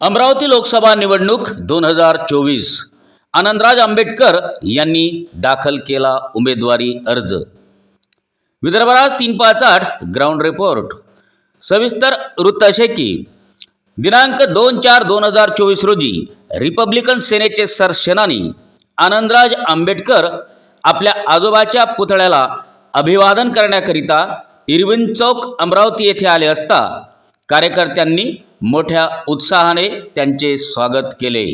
अमरावती लोकसभा निवडणूक 2024 आनंदराज आंबेडकर यांनी दाखल केला उमेदवारी अर्ज। विदर्भात 358 ग्राउंड रिपोर्ट। सविस्तर वृत्त असे की दिनांक 2/4/2024 रोजी रिपब्लिकन सेनेचे सरसेनानी आनंदराज आंबेडकर आपल्या आजोबाच्या पुतळ्याला अभिवादन करण्याकरिता इरविन चौक अमरावती येथे आले असता कार्यकर्त्यांनी मोठ्या उत्साहाने त्यांचे स्वागत केले।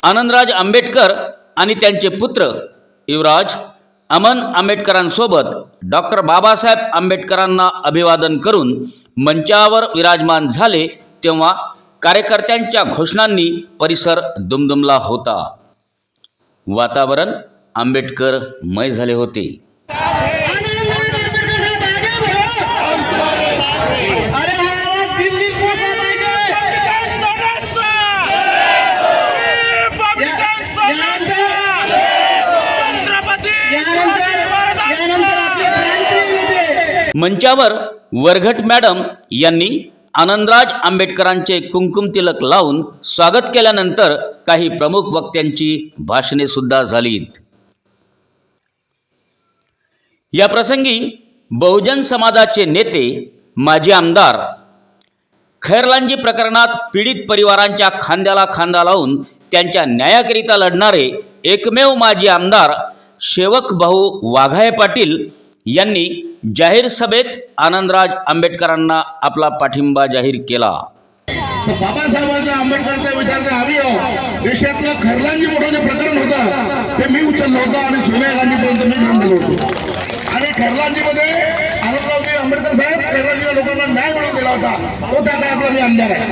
आनंदराज आंबेडकर आणि त्यांचे पुत्र युवराज अमन आंबेडकरांसोबत डॉक्टर बाबासाहेब आंबेडकरांना अभिवादन करून मंचावर विराजमान झाले तेव्हा कार्यकर्त्यांच्या घोषणांनी परिसर दुमदुमला होता। वातावरण आंबेडकरमय झाले होते। मंचावर वरघट मॅडम यांनी आनंदराज आंबेडकरांचे कुंकुम तिलक लावून स्वागत केल्यानंतर काही प्रमुख वक्त्यांची भाषणे सुद्धा झालीत। या प्रसंगी बहुजन समाजाचे नेते माजी आमदार खैरलांजी प्रकरणात पीडित परिवारांच्या खांद्याला खांदा लावून त्यांच्या न्यायाकरिता लढणारे एकमेव माजी आमदार सेवक भाऊ वाघाये पाटील यांनी जाहीर सभेत आनंदराज आंबेडकरांना आपला पाठिंबा जाहीर केला। बाबासाहेबांच्या आंबेडकरांच्या विचाराचा आम्ही देशातलं खैरलांजी मोठं जे प्रकरण होतं ते मी उचललं होतं आणि सोनिया गांधीपर्यंत मी घेऊन गेलो होतो। आणि खैरलांजीमध्ये आनंदरावजी आंबेडकर साहेब खैरलांजीच्या लोकांना न्याय मिळवून दिला होता, तो त्या काळातला मी आमदार आहे।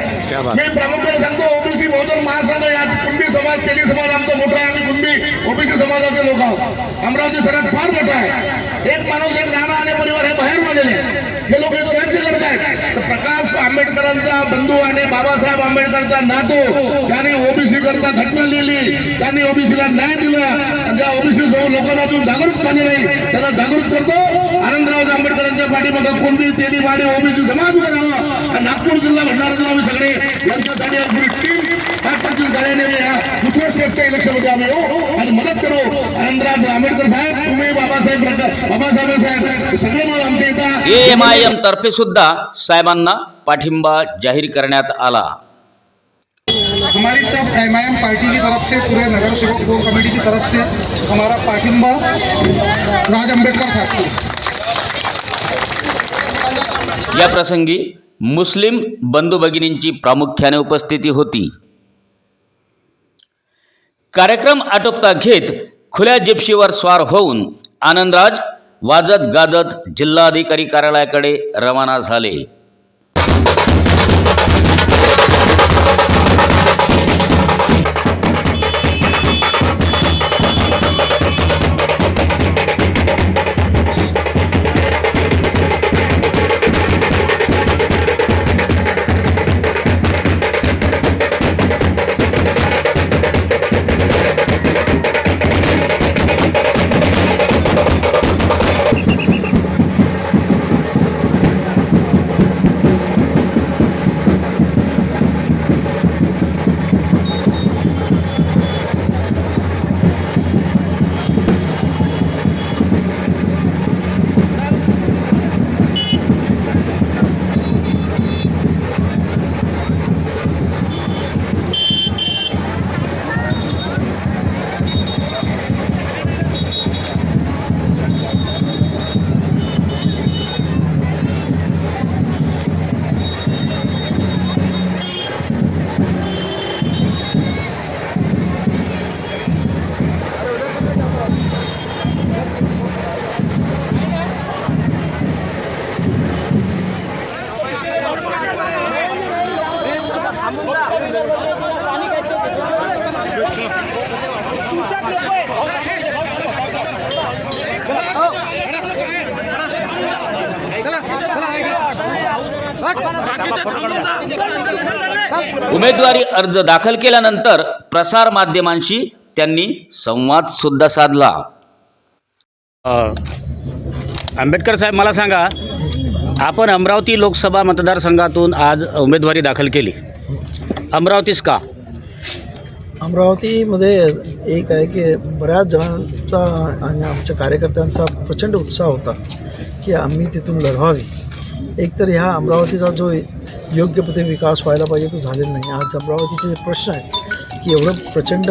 मी प्रामुख्याने सांगतो ओबीसी बहुजन महासंघ या कुणबी समाज तेली समाज आमचा मोठा आहे, आम्ही कुणबी ओबीसी समाजाचे लोक आहोत। अमरावती शहरात फार मोठा आहे। एक माणूस एक नाना आणि परिवार हे बाहेर आलेले हे लोक इथं राज्य करत आहेत। तर प्रकाश आंबेडकरांचा बंधू आणि बाबासाहेब आंबेडकरांचा नातू ज्याने ओबीसी करता घटना लिहिली, त्यांनी ओबीसीला न्याय दिला, ज्या ओबीसी लोकांना अजून जागरूक झाले नाही त्यांना जागरूक करतो। आनंदराव आंबेडकरांच्या पाठीमागे कोणती तेली वाडी ओबीसी समाज उभा राहावा आणि नागपूर जिल्हा भंडारा जिल्हा आम्ही सगळे यांच्यासाठी पुरी टीम दुसऱ्या स्टेपच्या इलेक्शनमध्ये आम्ही येऊ आणि मदत करू। आनंदराज आंबेडकर साहेब, तुम्ही बाबासाहेब साहेब सगळे मिळून आमच्या इथं एएमआयएम तर्फे सुद्धा साहेबांना पाठिंबा जाहीर करण्यात आला। हमारी सब एमआईएम पार्टी की तरफ से पूरे नगर सेवक कोर कमेटी की तरफ से हमारा पाठिंबा राज आंबेडकर साहब। या प्रसंगी मुस्लिम बंधू भगिनींची प्रामुख्याने उपस्थिती होती। कार्यक्रम आटोपता घेत खुल्या जिप्सीवर स्वार होऊन आनंदराज वाजत गाजत जिल्हाधिकारी कार्यालयाकडे रवाना झाले। उमेदवारी अर्ज दाखल केल्यानंतर प्रसार माध्यमांशी त्यांनी संवाद सुद्धा साधला. आंबेडकर साहेब, मला सांगा, आपण अमरावती लोकसभा मतदारसंघातून आज उमेदवारी दाखल केली. अमरावतीच का? अमरावतीमध्ये एक आहे की बऱ्याच जणांचा आणि आमच्या कार्यकर्त्यांचा प्रचंड उत्साह होता की आम्ही तिथून लढवावी. एकतर ह्या अमरावतीचा जो योग्य पद्धतीने विकास व्हायला पाहिजे तो झालेला नाही. आज अमरावतीचे जे प्रश्न आहेत की एवढं प्रचंड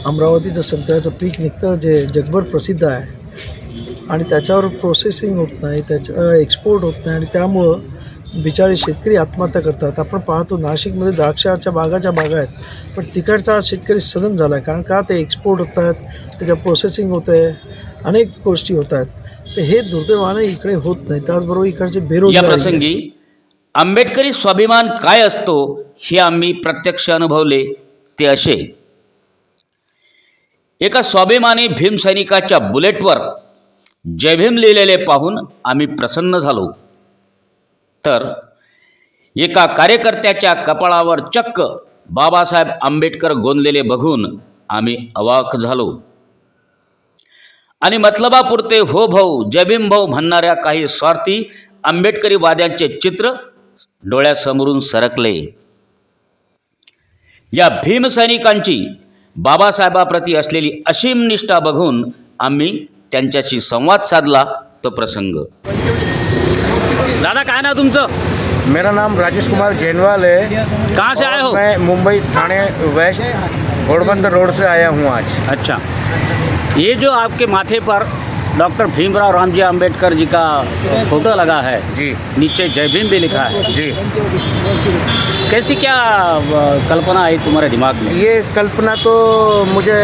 अमरावतीचं संत्र्याचं पीक निघतं जे जगभर प्रसिद्ध आहे आणि त्याच्यावर प्रोसेसिंग होत नाही, त्याच्या एक्सपोर्ट होत नाही आणि त्यामुळं बिचारे शेतकरी आत्महत्या करतात. आपण पाहतो नाशिकमध्ये द्राक्षाच्या बागा आहेत, पण तिकडचा शेतकरी सदन झाला आहे. कारण का? ते एक्सपोर्ट होत आहेत, त्याच्या प्रोसेसिंग होत आहे, अनेक गोष्टी होत आहेत. तर हे दुर्दैवाने इकडे होत नाही. त्याचबरोबर इकडचे या बेरोजगार प्रसंगी आंबेडकरी स्वाभिमान काय असतो हे आम्ही प्रत्यक्ष अनुभवले. ते असे, एका स्वाभिमानी भीमसैनिकाच्या बुलेटवर जय भीम लिहिलेले पाहून आम्ही प्रसन्न झालो, तर एका कार्यकर्त्याच्या कपाळावर चक्क बाबासाहेब आंबेडकर गोंदलेले बघून आम्ही अवाक झालो. आणि मतलबापुरते हो भाऊ, जय भीम भाऊ म्हणणाऱ्या काही स्वार्थी आंबेडकरी वाद्यांचे चित्र डोळ्यासमोरून सरकले. या भीमसैनिकांची बाबासाहेबाप्रती असलेली असीम निष्ठा बघून आम्ही त्यांच्याशी संवाद साधला. तो प्रसंग. दादा, काय नाव तुमचं? मेरा नाम राजेश कुमार जैनवाल है. कहाँ से आए हो? मैं मुंबई थाने वेस्ट घोड़बंदर रोड से आया हूँ आज. अच्छा, ये जो आपके माथे पर डॉक्टर भीमराव रामजी आंबेडकर जी का फोटो लगा है, जी नीचे जय भीम भी लिखा है, जी. कैसी क्या कल्पना आई तुम्हारे दिमाग में? ये कल्पना तो मुझे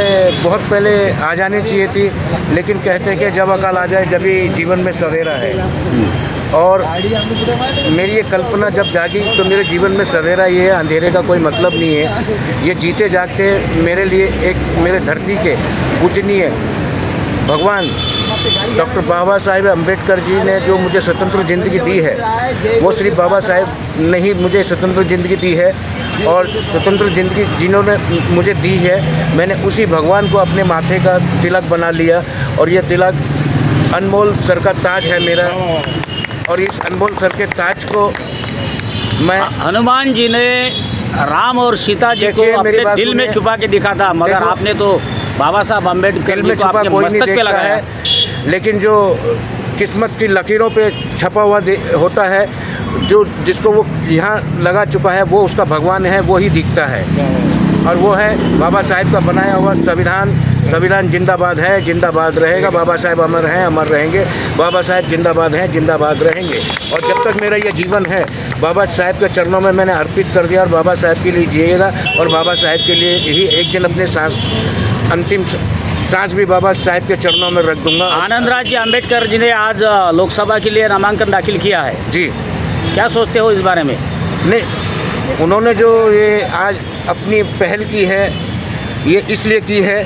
बहुत पहले आ जानी चाहिए थी, लेकिन कहते हैं कि जब अकाल आ जाए जब ही जीवन में सवेरा है. और मेरी ये कल्पना जब जागी तो मेरे जीवन में सवेरा ये है, अंधेरे का कोई मतलब नहीं है. ये जीते जागते मेरे लिए एक मेरे धरती के पूजनीय भगवान डॉक्टर बाबा साहेब अम्बेडकर जी ने जो मुझे स्वतंत्र ज़िंदगी दी है, वो सिर्फ बाबा साहेब ने ही मुझे स्वतंत्र ज़िंदगी दी है. और स्वतंत्र ज़िंदगी जिन्होंने मुझे दी है, मैंने उसी भगवान को अपने माथे का तिलक बना लिया. और ये तिलक अनमोल सर का ताज है मेरा. और इस अनमोल सर के ताज को मैं हनुमान जी ने राम और सीता जी को देखिए, मेरी अपने बात दिल में सुनिए. छुपा के दिखा था, मगर देखो, आपने तो बाबा साहब आम्बेडकर दिल जी में को छुपा आपके कोई नहीं मस्तक पे देखता लगाया. है, लेकिन जो किस्मत की लकीरों पे छपा हुआ होता है, जो जिसको वो यहाँ लगा चुका है, वो उसका भगवान है, वो ही दिखता है. और वो है बाबा साहेब का बनाया हुआ संविधान. संविधान जिंदाबाद है, जिंदाबाद रहेगा. बाबा साहेब अमर हैं, अमर रहेंगे. बाबा साहेब जिंदाबाद हैं, जिंदाबाद रहेंगे. और जब तक मेरा ये जीवन है, बाबा साहेब के चरणों में मैंने अर्पित कर दिया. और बाबा साहेब के लिए जिएगा और बाबा साहेब के लिए ही एक दिन अपने अंतिम सांस भी बाबा साहेब के चरणों में रख दूंगा. आनंदराज जी आम्बेडकर जी ने आज लोकसभा के लिए नामांकन दाखिल किया है. जी. क्या सोचते हो इस बारे में? नहीं, उन्होंने जो ये आज अपनी पहल की है, ये इसलिए की है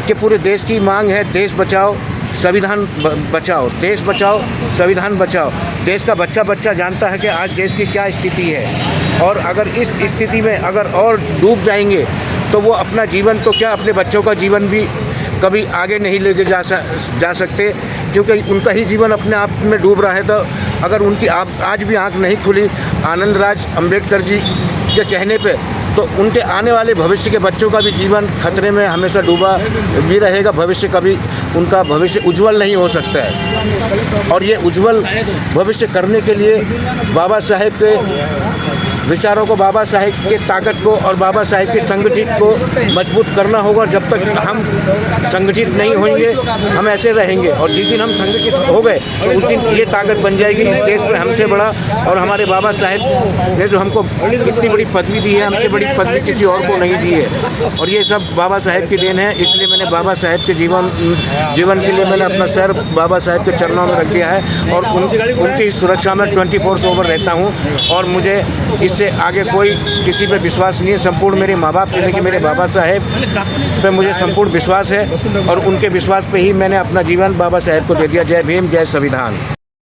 कि पूरे देश की मांग है, देश बचाओ संविधान बचाओ, देश बचाओ संविधान बचाओ. देश का बच्चा बच्चा जानता है कि आज देश की क्या स्थिति है. और अगर इस स्थिति में अगर और डूब जाएंगे तो वो अपना जीवन तो क्या, अपने बच्चों का जीवन भी कभी आगे नहीं लेके जा सकते, क्योंकि उनका ही जीवन अपने आप में डूब रहा है. तो अगर उनकी आज भी आंख नहीं खुली आनंदराज अम्बेडकर जी के कहने पे, तो उनके आने वाले भविष्य के बच्चों का भी जीवन खतरे में हमेशा डूबा भी रहेगा. भविष्य कभी उनका भविष्य उज्जवल नहीं हो सकता है. और ये उज्जवल भविष्य करने के लिए बाबा साहेब के विचारों को, बाबा साहेब के ताकत को और बाबा साहेब के संगठित को मजबूत करना होगा. जब तक हम संगठित नहीं होंगे हम ऐसे रहेंगे. और जिस दिन हम संगठित हो गए तो उस दिन ये ताकत बन जाएगी इस देश में हमसे बड़ा. और हमारे बाबा साहेब ने जो हमको इतनी बड़ी पदवी दी है, हमसे बड़ी पदवी किसी और को नहीं दी है. और ये सब बाबा साहेब की देन है. इसलिए मैंने बाबा साहेब के जीवन के लिए मैंने अपना सर बाबा साहेब के चरणों में रख दिया है. और उनकी सुरक्षा में 24/7 रहता हूँ. और मुझे इससे आगे कोई किसी पे विश्वास नहीं है. संपूर्ण मेरे माँ बाप से लेकर मेरे बाबा साहेब पे मुझे संपूर्ण विश्वास है. और उनके विश्वास पे ही मैंने अपना जीवन बाबा साहेब को दे दिया. जय भीम, जय संविधान.